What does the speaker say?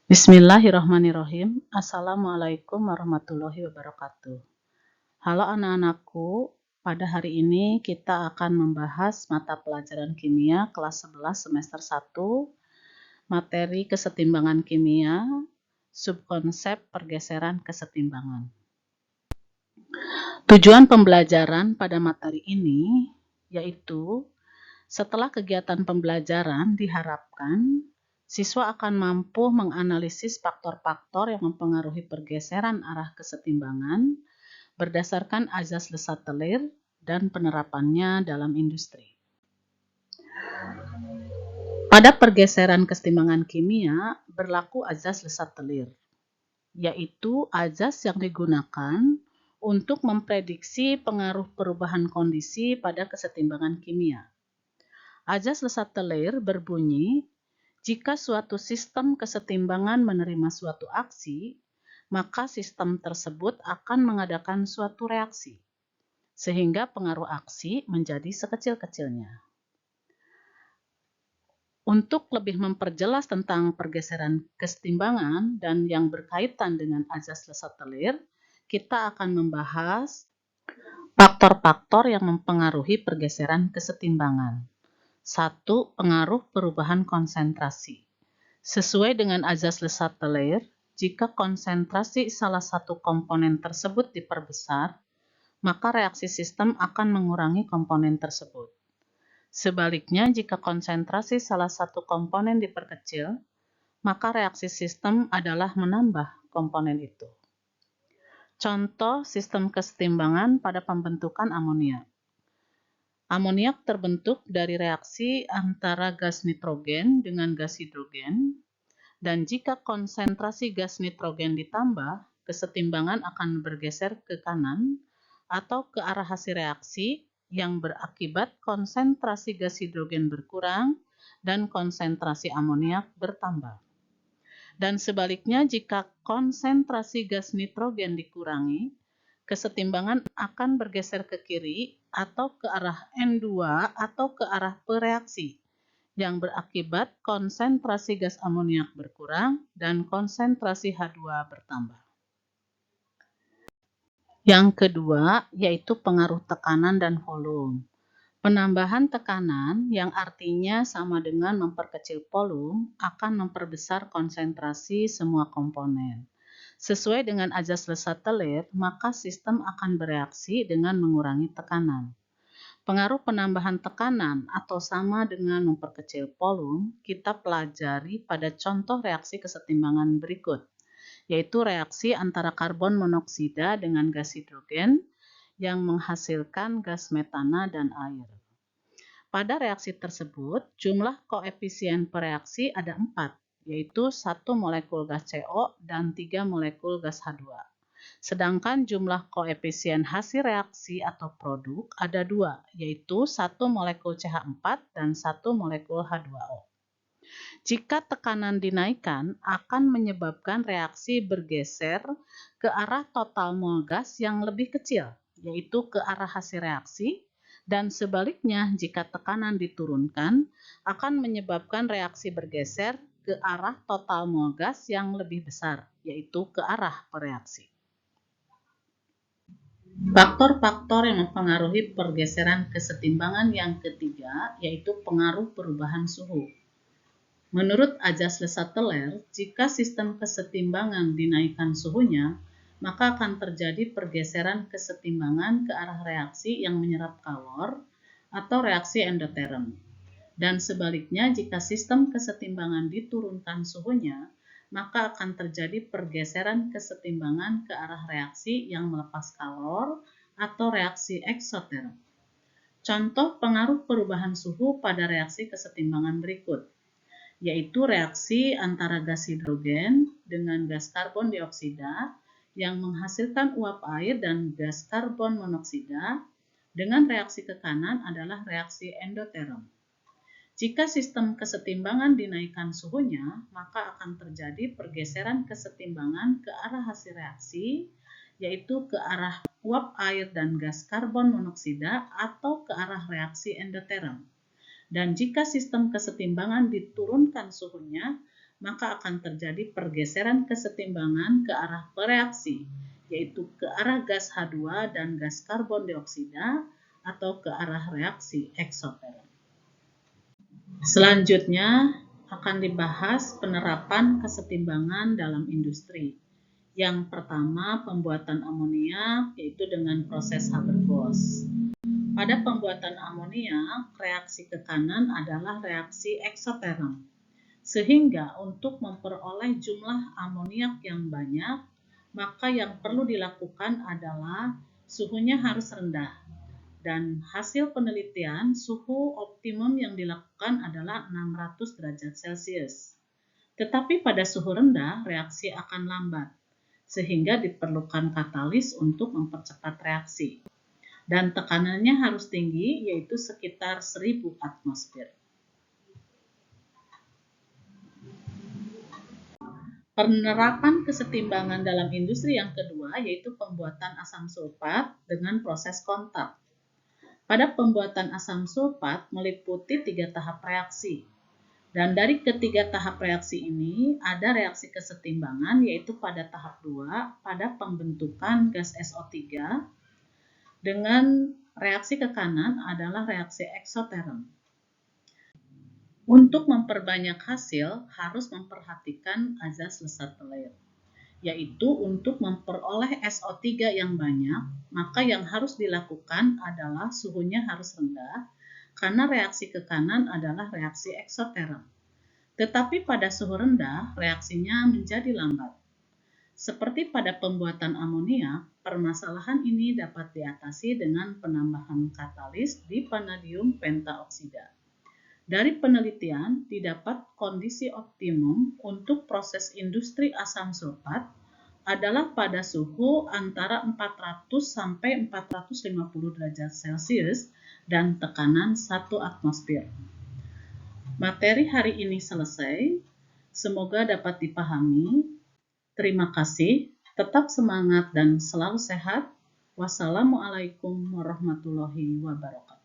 Bismillahirrahmanirrahim. Assalamualaikum warahmatullahi wabarakatuh. Halo anak-anakku, pada hari ini kita akan membahas mata pelajaran kimia kelas 11 semester 1, materi kesetimbangan kimia, subkonsep pergeseran kesetimbangan. Tujuan pembelajaran pada materi ini yaitu setelah kegiatan pembelajaran diharapkan siswa akan mampu menganalisis faktor-faktor yang mempengaruhi pergeseran arah kesetimbangan berdasarkan azas Le Chatelier dan penerapannya dalam industri. Pada pergeseran kesetimbangan kimia berlaku azas Le Chatelier, yaitu azas yang digunakan untuk memprediksi pengaruh perubahan kondisi pada kesetimbangan kimia. Azas Le Chatelier berbunyi, jika suatu sistem kesetimbangan menerima suatu aksi, maka sistem tersebut akan mengadakan suatu reaksi, sehingga pengaruh aksi menjadi sekecil-kecilnya. Untuk lebih memperjelas tentang pergeseran kesetimbangan dan yang berkaitan dengan azas Le Chatelier, kita akan membahas faktor-faktor yang mempengaruhi pergeseran kesetimbangan. 1. Pengaruh perubahan konsentrasi. Sesuai dengan azas Le Chatelier, jika konsentrasi salah satu komponen tersebut diperbesar, maka reaksi sistem akan mengurangi komponen tersebut. Sebaliknya, jika konsentrasi salah satu komponen diperkecil, maka reaksi sistem adalah menambah komponen itu. Contoh sistem kesetimbangan pada pembentukan amoniak. Amoniak terbentuk dari reaksi antara gas nitrogen dengan gas hidrogen, dan jika konsentrasi gas nitrogen ditambah, kesetimbangan akan bergeser ke kanan atau ke arah hasil reaksi yang berakibat konsentrasi gas hidrogen berkurang dan konsentrasi amoniak bertambah. Dan sebaliknya, jika konsentrasi gas nitrogen dikurangi, kesetimbangan akan bergeser ke kiri atau ke arah N2 atau ke arah pereaksi yang berakibat konsentrasi gas amoniak berkurang dan konsentrasi H2 bertambah. Yang kedua yaitu pengaruh tekanan dan volume. Penambahan tekanan yang artinya sama dengan memperkecil volume akan memperbesar konsentrasi semua komponen. Sesuai dengan azas Le Chatelier, maka sistem akan bereaksi dengan mengurangi tekanan. Pengaruh penambahan tekanan atau sama dengan memperkecil volume kita pelajari pada contoh reaksi kesetimbangan berikut, yaitu reaksi antara karbon monoksida dengan gas hidrogen yang menghasilkan gas metana dan air. Pada reaksi tersebut, jumlah koefisien pereaksi ada 4, yaitu 1 molekul gas CO dan 3 molekul gas H2. Sedangkan jumlah koefisien hasil reaksi atau produk ada 2, yaitu 1 molekul CH4 dan 1 molekul H2O. Jika tekanan dinaikkan, akan menyebabkan reaksi bergeser ke arah total mol gas yang lebih kecil, yaitu ke arah hasil reaksi, dan sebaliknya jika tekanan diturunkan, akan menyebabkan reaksi bergeser ke arah total mol gas yang lebih besar, yaitu ke arah pereaksi. Faktor-faktor yang mempengaruhi pergeseran kesetimbangan yang ketiga yaitu pengaruh perubahan suhu. Menurut azas Le Chatelier, jika sistem kesetimbangan dinaikkan suhunya, maka akan terjadi pergeseran kesetimbangan ke arah reaksi yang menyerap kalor atau reaksi endoterm. Dan sebaliknya, jika sistem kesetimbangan diturunkan suhunya, maka akan terjadi pergeseran kesetimbangan ke arah reaksi yang melepas kalor atau reaksi eksoterm. Contoh pengaruh perubahan suhu pada reaksi kesetimbangan berikut, yaitu reaksi antara gas hidrogen dengan gas karbon dioksida yang menghasilkan uap air dan gas karbon monoksida dengan reaksi ke kanan adalah reaksi endoterm. Jika sistem kesetimbangan dinaikkan suhunya, maka akan terjadi pergeseran kesetimbangan ke arah hasil reaksi, yaitu ke arah uap air dan gas karbon monoksida atau ke arah reaksi endoterm. Dan jika sistem kesetimbangan diturunkan suhunya, maka akan terjadi pergeseran kesetimbangan ke arah bereaksi, yaitu ke arah gas H2 dan gas karbon dioksida atau ke arah reaksi eksoterm. Selanjutnya akan dibahas penerapan kesetimbangan dalam industri. Yang pertama, pembuatan amonia, yaitu dengan proses Haber-Bosch. Pada pembuatan amonia, reaksi ke kanan adalah reaksi eksoterm. Sehingga untuk memperoleh jumlah amoniak yang banyak, maka yang perlu dilakukan adalah suhunya harus rendah. Dan hasil penelitian, suhu optimum yang dilakukan adalah 600 derajat Celcius. Tetapi pada suhu rendah, reaksi akan lambat, sehingga diperlukan katalis untuk mempercepat reaksi. Dan tekanannya harus tinggi, yaitu sekitar 1000 atmosfer. Penerapan kesetimbangan dalam industri yang kedua yaitu pembuatan asam sulfat dengan proses kontak. Pada pembuatan asam sulfat meliputi 3 tahap reaksi. Dan dari ketiga tahap reaksi ini ada reaksi kesetimbangan yaitu pada tahap 2 pada pembentukan gas SO3 dengan reaksi ke kanan adalah reaksi eksoterm. Untuk memperbanyak hasil, harus memperhatikan azas lesat telir, yaitu untuk memperoleh SO3 yang banyak, maka yang harus dilakukan adalah suhunya harus rendah, karena reaksi ke kanan adalah reaksi eksoterm. Tetapi pada suhu rendah, reaksinya menjadi lambat. Seperti pada pembuatan amonia, permasalahan ini dapat diatasi dengan penambahan katalis di vanadium pentaoksida. Dari penelitian, didapat kondisi optimum untuk proses industri asam sulfat adalah pada suhu antara 400 sampai 450 derajat Celcius dan tekanan 1 atmosfer. Materi hari ini selesai. Semoga dapat dipahami. Terima kasih. Tetap semangat dan selalu sehat. Wassalamualaikum warahmatullahi wabarakatuh.